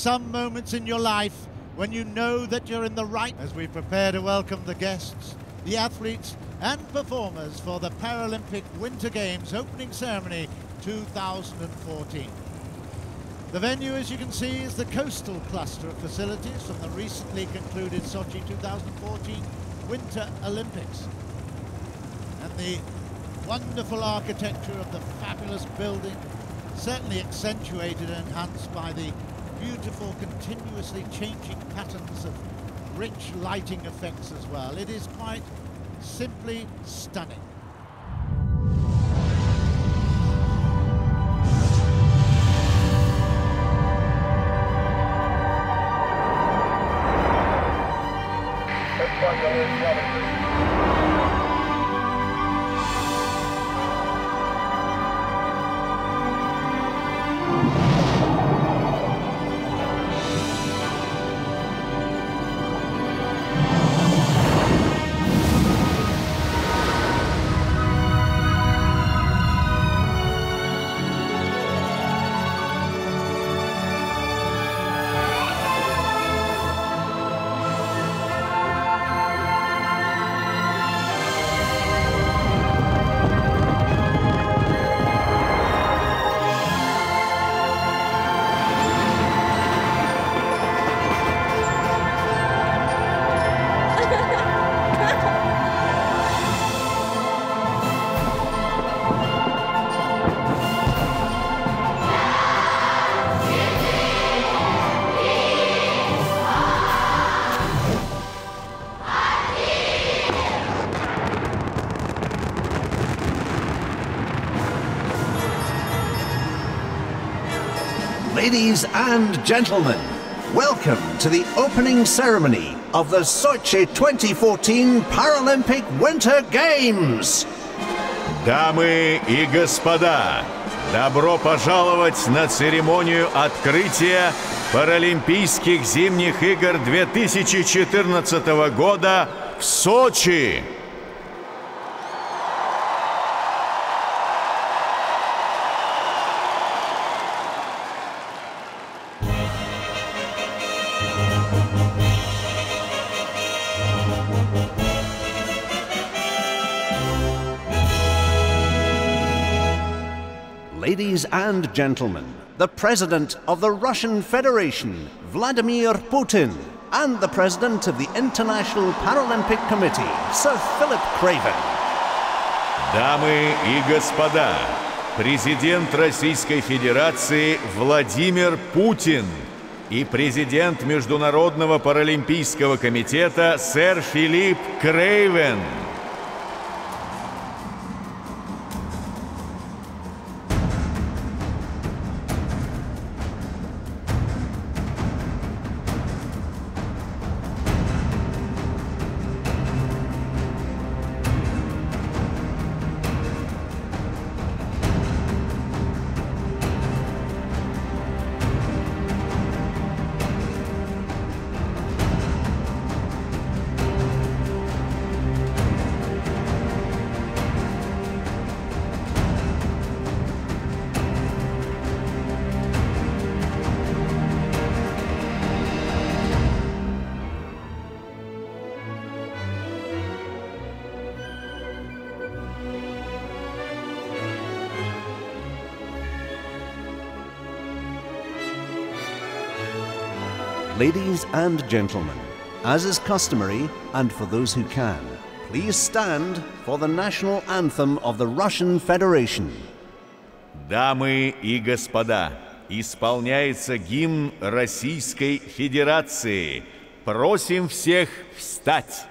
some moments in your life when you know that you're in the right, as we prepare to welcome the guests, the athletes and performers for the Paralympic Winter Games opening ceremony 2014. The venue, as you can see, is the coastal cluster of facilities from the recently concluded Sochi 2014 Winter Olympics. And the wonderful architecture of the fabulous building, certainly accentuated and enhanced by the beautiful, continuously changing patterns of rich lighting effects as well. It is quite simply stunning. Ladies and gentlemen, welcome to the opening ceremony of the Sochi 2014 Paralympic Winter Games. Дамы и господа, добро пожаловать на церемонию открытия Паралимпийских зимних игр 2014 года в Сочи. Ladies and gentlemen, the President of the Russian Federation, Vladimir Putin, and the President of the International Paralympic Committee, Sir Philip Craven. Дамы и господа, президент Российской Федерации Владимир Путин и президент Международного паралимпийского комитета сэр Филипп Крейвен. Ladies and gentlemen, as is customary, and for those who can, please stand for the national anthem of the Russian Federation. Дамы и господа, исполняется гимн Российской Федерации. Просим всех встать.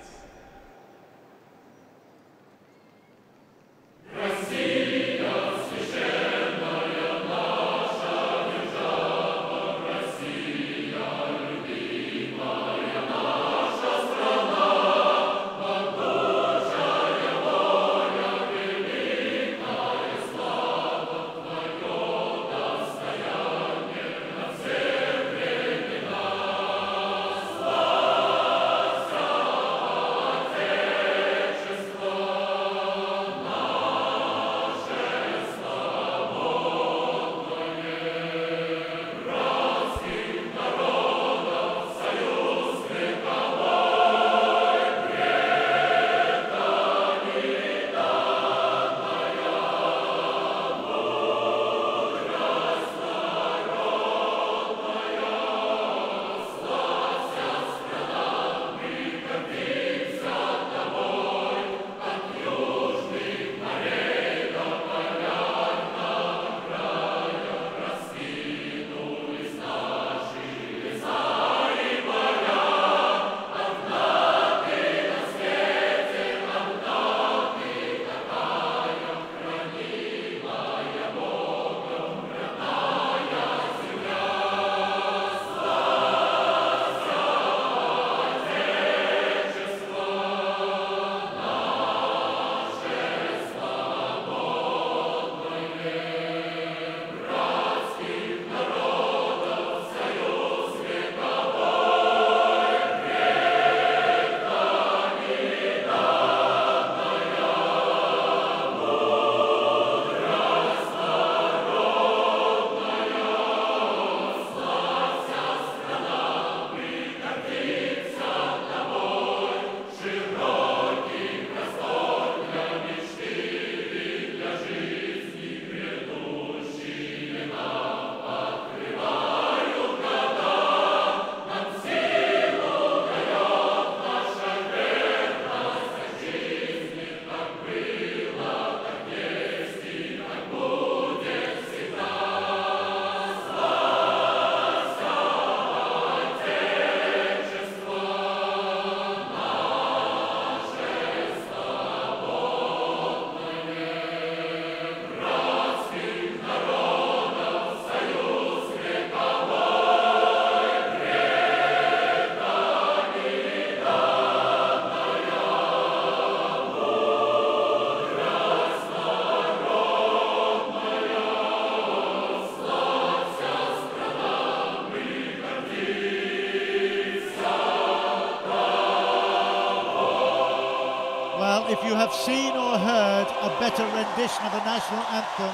if you have seen or heard a better rendition of the national anthem,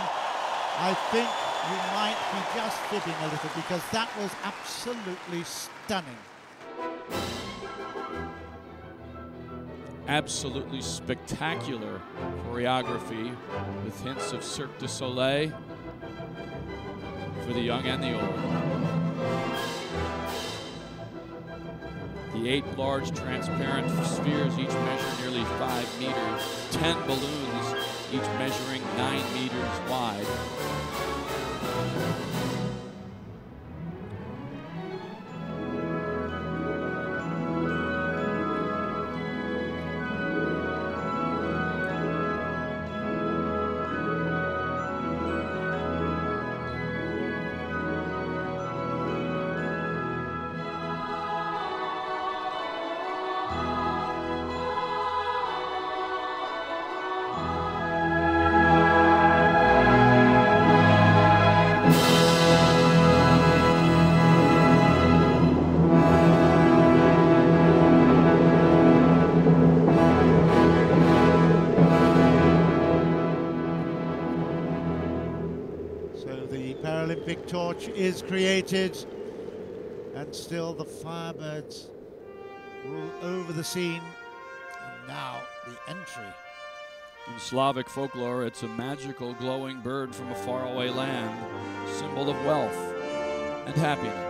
I think you might be just fibbing a little, because that was absolutely stunning. Absolutely spectacular choreography with hints of Cirque du Soleil for the young and the old. The 8 large transparent spheres, each measure nearly 5 meters, 10 balloons, each measuring 9 meters wide. Paralympic torch is created, and still the Firebirds rule over the scene. And now the entry. In Slavic folklore, it's a magical glowing bird from a faraway land, symbol of wealth and happiness.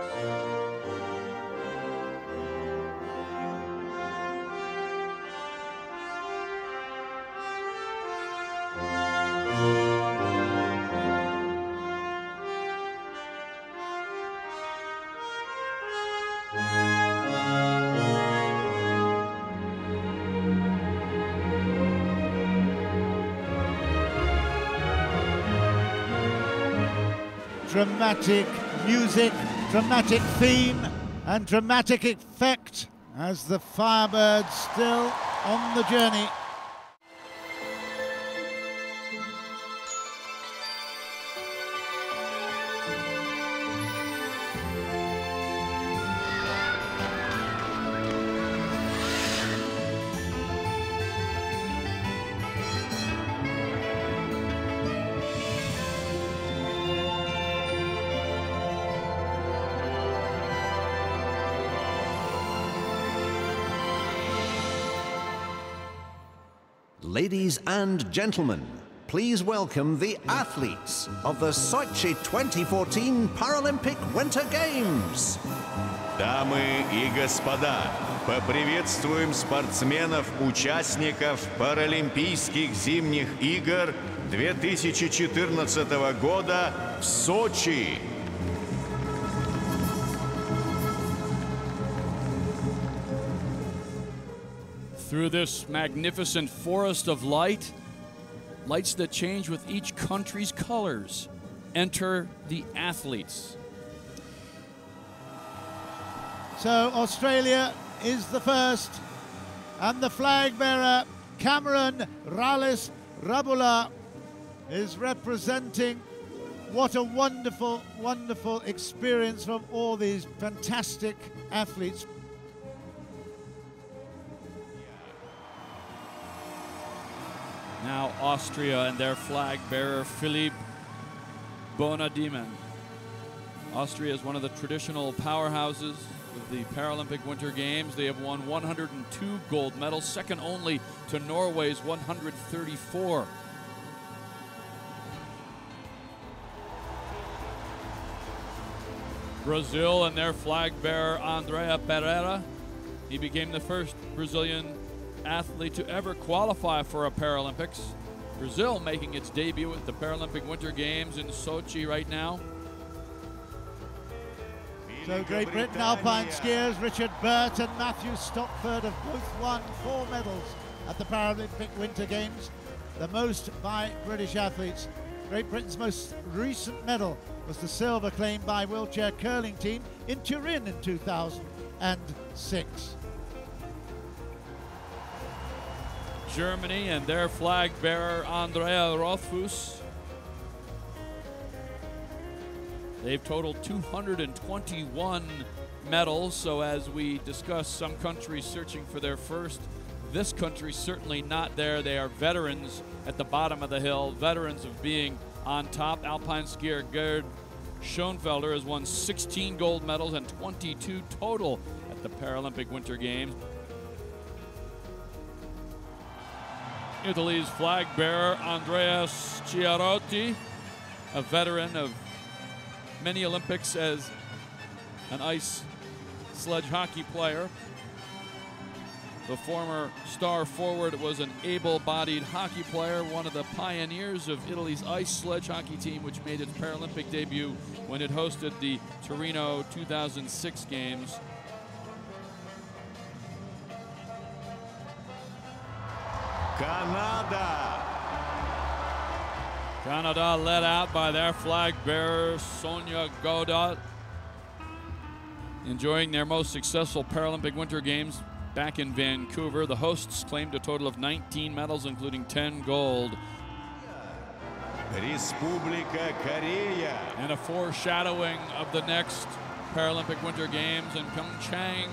Dramatic music, dramatic theme, and dramatic effect as the Firebirds still on the journey. Ladies and gentlemen, please welcome the athletes of the Sochi 2014 Paralympic Winter Games. Дамы и господа, поприветствуем спортсменов-участников Паралимпийских зимних игр 2014 года в Сочи. Through this magnificent forest of light, lights that change with each country's colors, enter the athletes. So Australia is the first, and the flag bearer, Cameron Rallis Rabula, is representing. What a wonderful, wonderful experience from all these fantastic athletes. Now Austria and their flag bearer, Philipp Bonadimen. Austria is one of the traditional powerhouses of the Paralympic Winter Games. They have won 102 gold medals, second only to Norway's 134. Brazil and their flag bearer, Andrea Pereira. He became the first Brazilian athlete to ever qualify for a Paralympics. Brazil making its debut at the Paralympic Winter Games in Sochi right now. So Great Britain alpine skiers Richard Burt and Matthew Stopford have both won 4 medals at the Paralympic Winter Games, the most by British athletes. Great Britain's most recent medal was the silver claimed by wheelchair curling team in Turin in 2006. Germany and their flag bearer, Andrea Rothfuss. They've totaled 221 medals, so as we discuss, some countries searching for their first This country certainly not there. They are veterans at the bottom of the hill, veterans of being on top. Alpine skier Gerd Schoenfelder has won 16 gold medals and 22 total at the Paralympic Winter Games. Italy's flag bearer Andreas Chiarotti, a veteran of many Olympics as an ice sledge hockey player. The former star forward was an able-bodied hockey player, one of the pioneers of Italy's ice sledge hockey team, which made its Paralympic debut when it hosted the Torino 2006 Games. Canada led out by their flag bearer, Sonia Godot, enjoying their most successful Paralympic Winter Games back in Vancouver. The hosts claimed a total of 19 medals, including 10 gold. Республика Корея. And a foreshadowing of the next Paralympic Winter Games in Pyeongchang.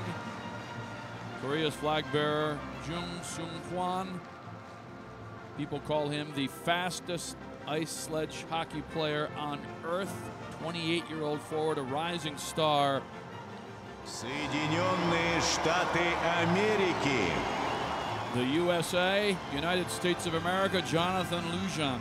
Korea's flag bearer, Jung Sung-kwan. People call him the fastest ice sledge hockey player on earth. 28-year-old forward, a rising star. Соединенные Штаты Америки. The USA, United States of America, Jonathan Lujan.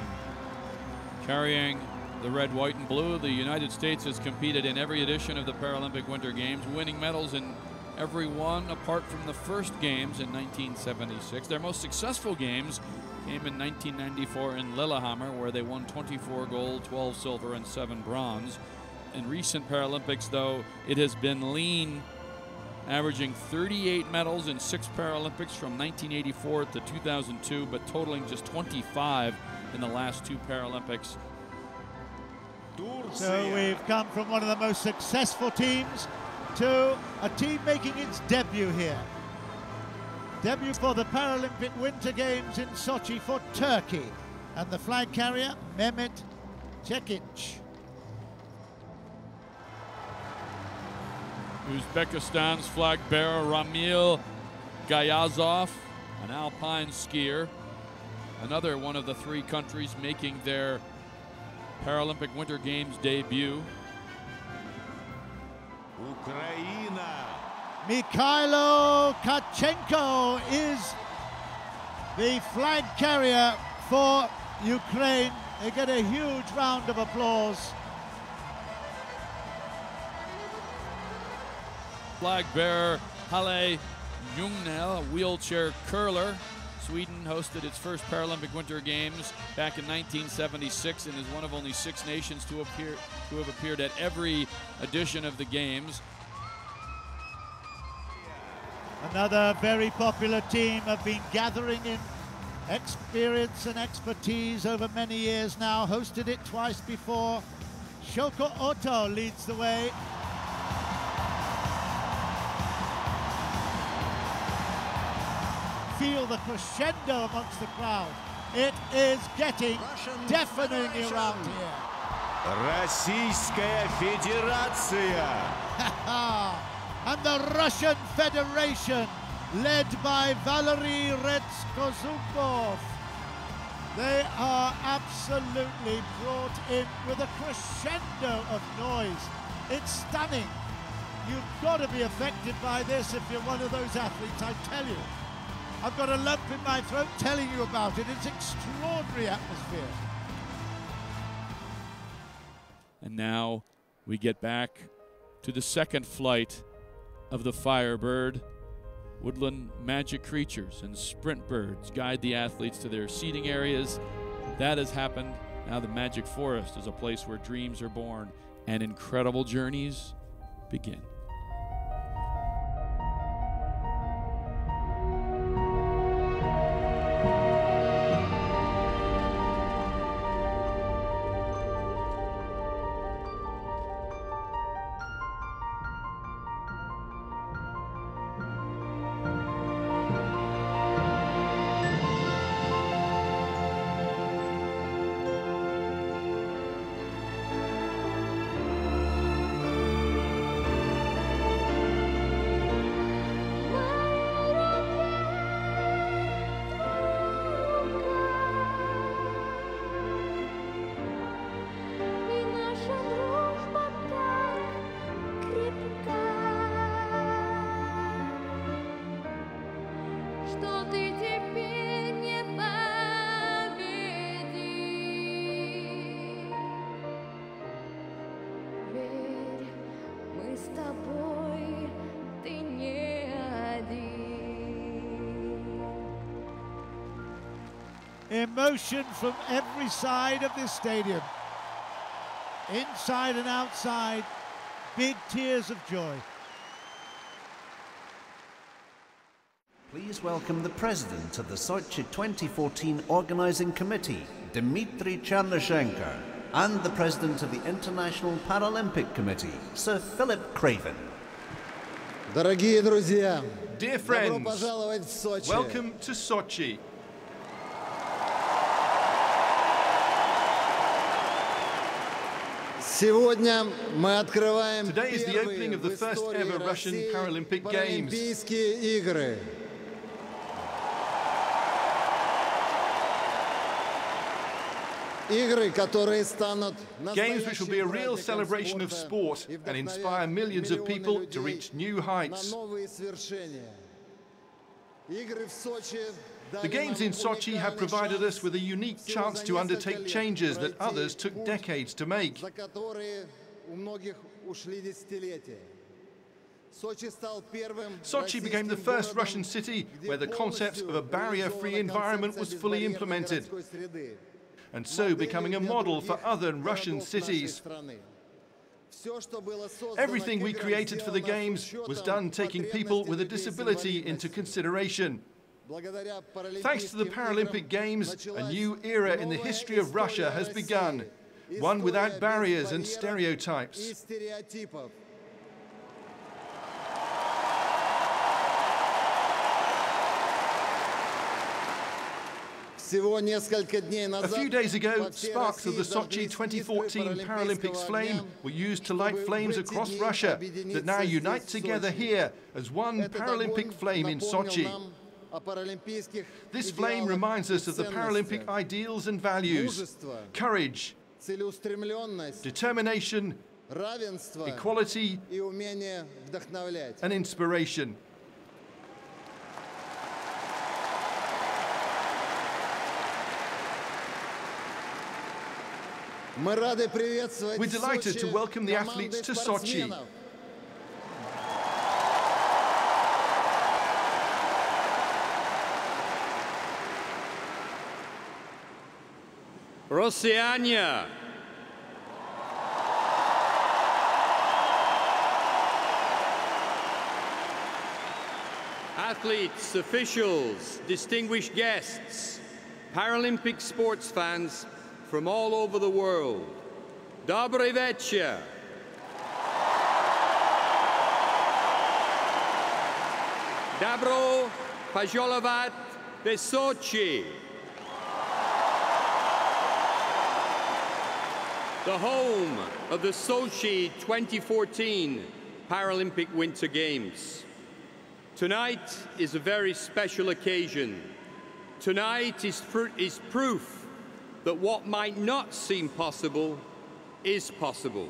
Carrying the red, white, and blue, the United States has competed in every edition of the Paralympic Winter Games, winning medals in every one apart from the first games in 1976. Their most successful games came in 1994 in Lillehammer, where they won 24 gold, 12 silver, and 7 bronze. In recent Paralympics, though, it has been lean, averaging 38 medals in 6 Paralympics from 1984 to 2002, but totaling just 25 in the last 2 Paralympics. So we've come from one of the most successful teams to a team making its debut here. Debut for the Paralympic Winter Games in Sochi for Turkey. And the flag carrier, Mehmet Çekiç. Uzbekistan's flag bearer Ramil Gayazov, an alpine skier, another one of the 3 countries making their Paralympic Winter Games debut. Ukraina. Mikhailo Tkachenko is the flag carrier for Ukraine. They get a huge round of applause. Flag bearer Halle Ljungnell, a wheelchair curler. Sweden hosted its first Paralympic Winter Games back in 1976 and is one of only 6 nations to have appeared at every edition of the Games. Another very popular team, have been gathering in experience and expertise over many years now, hosted it twice before. Shoko Otto leads the way. Feel the crescendo amongst the crowd. It is getting deafening around here. Российская Федерация. And the Russian Federation, led by Valery Redskosukov. They are absolutely brought in with a crescendo of noise. It's stunning. You've got to be affected by this if you're one of those athletes, I tell you. I've got a lump in my throat telling you about it. It's extraordinary atmosphere. And now we get back to the second flight of the Firebird. Woodland magic creatures and sprint birds guide the athletes to their seating areas. That has happened. Now the Magic Forest is a place where dreams are born and incredible journeys begin. Emotion from every side of this stadium. Inside and outside, big tears of joy. Please welcome the President of the Sochi 2014 Organising Committee, Dmitry Chernyshenko, and the President of the International Paralympic Committee, Sir Philip Craven. Дорогие друзья, Dear добро friends, пожаловать в Сочи. welcome to Sochi. Сегодня мы открываем Today is the первые opening of the в first истории ever Russian России Paralympic Games. Паралимпийские игры. Игры, которые станут Games which will be a настоящим real праздником celebration of спорта sport и and inspire вдохновят millions of миллионы people to людей reach new на heights. новые свершения. Игры в Сочи The дали Games нам in Sochi have уникальный provided us шанс with a unique всего chance за to несколько undertake лет changes that пройти others took путь, decades to make. за которые у многих ушли десятилетия. Sochi became the first Russian city where the concept of a barrier-free environment was fully implemented, and so becoming a model for other Russian cities. Everything we created for the Games was done taking people with a disability into consideration. Thanks to the Paralympic Games, a new era in the history of Russia has begun, one without barriers and stereotypes. A few days ago, sparks of the Sochi 2014 Paralympics flame were used to light flames across Russia that now unite together here as one Paralympic flame in Sochi. This flame reminds us of the Paralympic ideals and values: courage, determination, equality, and inspiration. We're delighted to welcome the athletes to Sochi. Rossiania. Athletes, officials, distinguished guests, Paralympic sports fans from all over the world. Dobry večer. Dobro pожаловать в Sochi. The home of the Sochi 2014 Paralympic Winter Games. Tonight is a very special occasion. Tonight is proof that what might not seem possible is possible.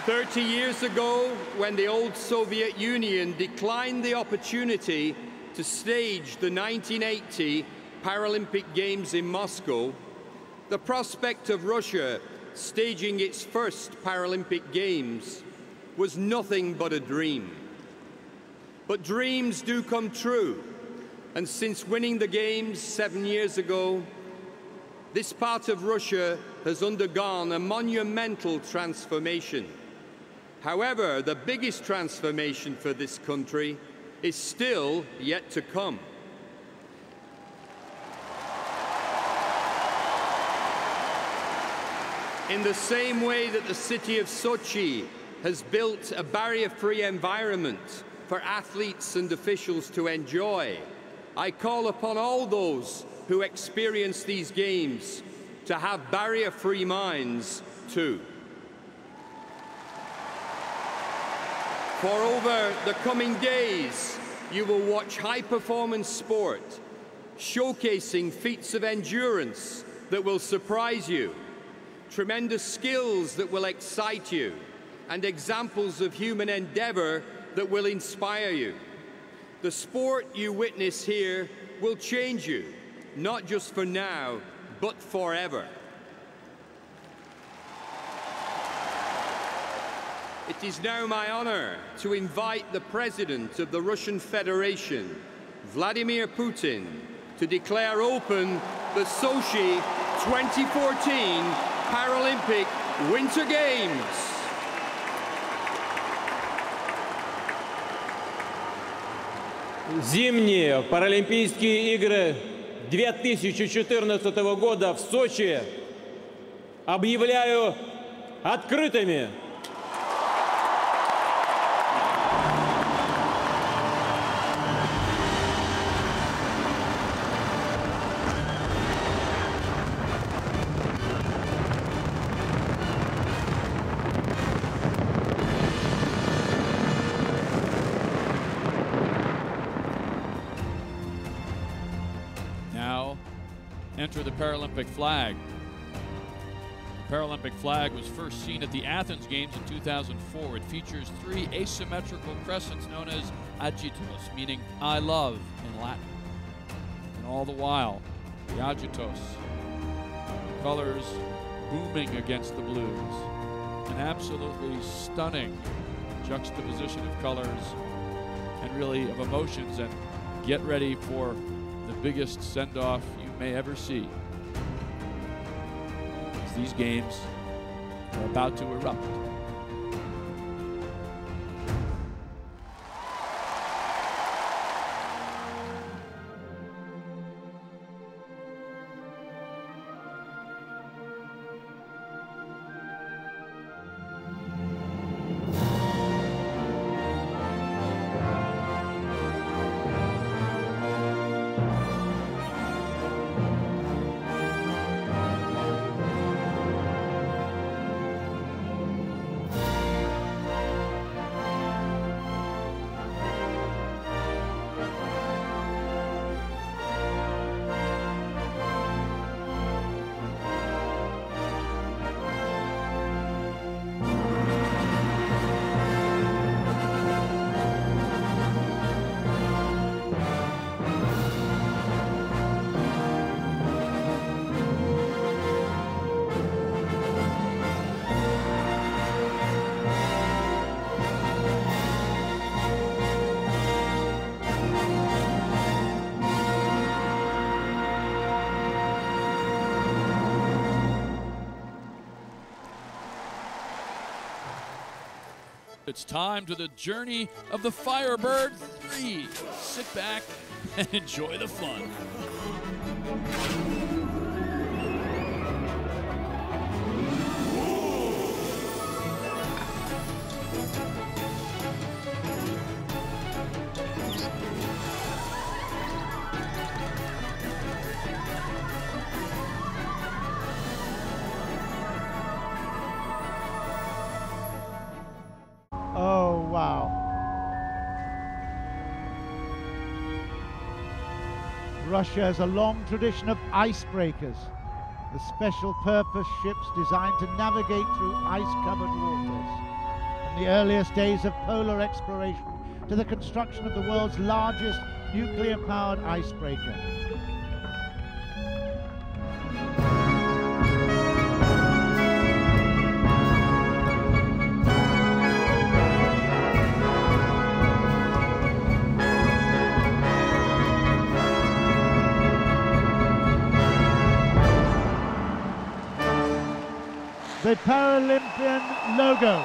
"30 years ago, when the old Soviet Union declined the opportunity to stage the 1980 Paralympic Games in Moscow, the prospect of Russia staging its first Paralympic Games was nothing but a dream. But dreams do come true, and since winning the Games 7 years ago, this part of Russia has undergone a monumental transformation. However, the biggest transformation for this country is still yet to come. In the same way that the city of Sochi has built a barrier-free environment for athletes and officials to enjoy, I call upon all those who experience these games to have barrier-free minds too. For over the coming days, you will watch high-performance sport, showcasing feats of endurance that will surprise you, tremendous skills that will excite you, and examples of human endeavor that will inspire you. The sport you witness here will change you, not just for now, but forever. It is now my honor to invite the President of the Russian Federation, Vladimir Putin, to declare open the Sochi 2014 Paralympic Winter Games. Зимние Паралимпийские игры 2014 года в Сочи объявляю открытыми. Now, enter the Paralympic flag. The Paralympic flag was first seen at the Athens Games in 2004. It features 3 asymmetrical crescents known as agitos, meaning I love in Latin. And all the while, the agitos, the colors booming against the blues. An absolutely stunning juxtaposition of colors and really of emotions, and get ready for the biggest send-off you may ever see. As these games are about to erupt. It's time to the journey of the Firebird 3. Sit back and enjoy the fun. Oh, wow. Russia has a long tradition of icebreakers, the special purpose ships designed to navigate through ice-covered waters. From the earliest days of polar exploration to the construction of the world's largest nuclear-powered icebreaker. The Paralympian logo.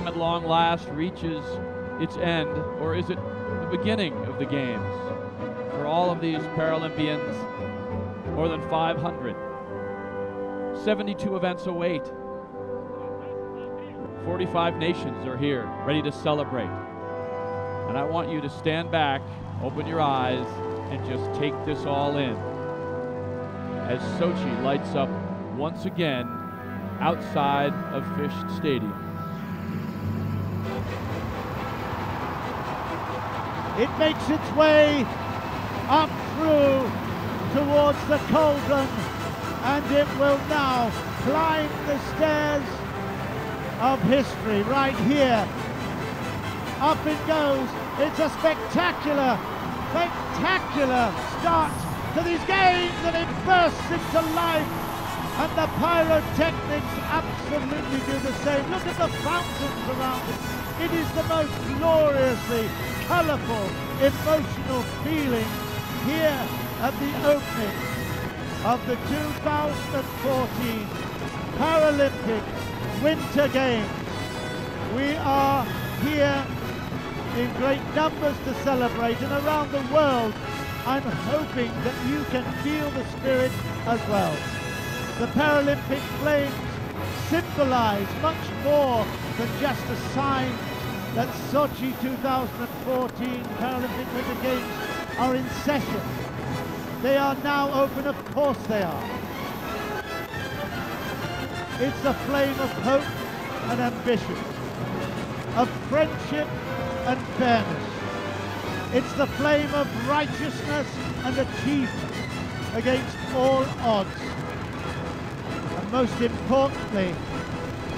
At long last reaches its end, or is it the beginning of the games? For all of these Paralympians, more than 500. 72 events await. 45 nations are here, ready to celebrate. And I want you to stand back, open your eyes, and just take this all in. as Sochi lights up once again outside of Fish Stadium. It makes its way up through towards the cauldron, and it will now climb the stairs of history right here. Up it goes. It's a spectacular start to these games, and it bursts into life, and the pyrotechnics absolutely do the same. Look at the fountains around it. It is the most gloriously colourful, emotional feeling here at the opening of the 2014 Paralympic Winter Games. We are here in great numbers to celebrate, and around the world I'm hoping that you can feel the spirit as well. The Paralympic flames symbolize much more than just a sign that Sochi 2014 Paralympic Winter Games are in session. They are now open, of course they are. It's a flame of hope and ambition, of friendship and fairness. It's the flame of righteousness and achievement against all odds. And most importantly,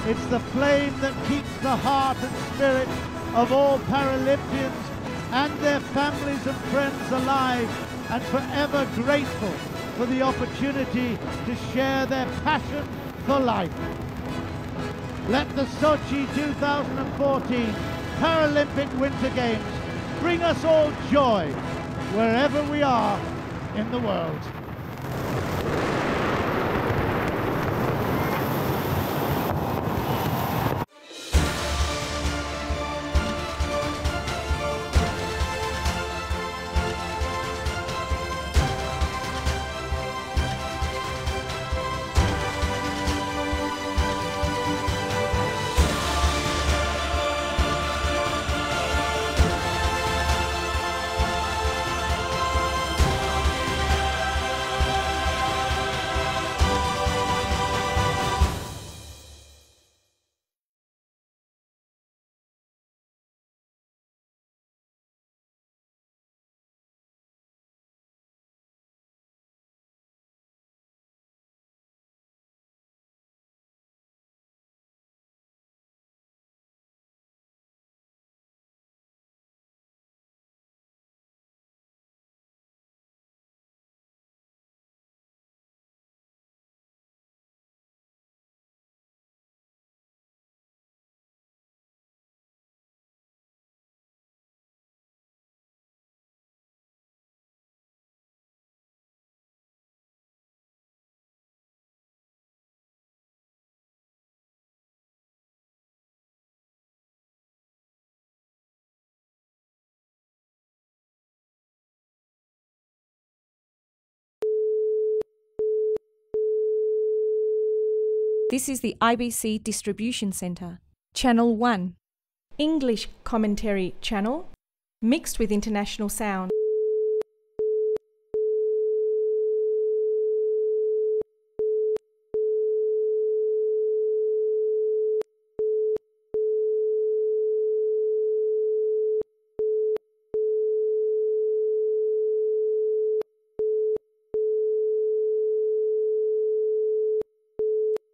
it's the flame that keeps the heart and spirit of all Paralympians and their families and friends alive, and forever grateful for the opportunity to share their passion for life. Let the Sochi 2014 Paralympic Winter Games bring us all joy wherever we are in the world. This is the IBC Distribution Centre. Channel 1. English Commentary Channel, mixed with international sound.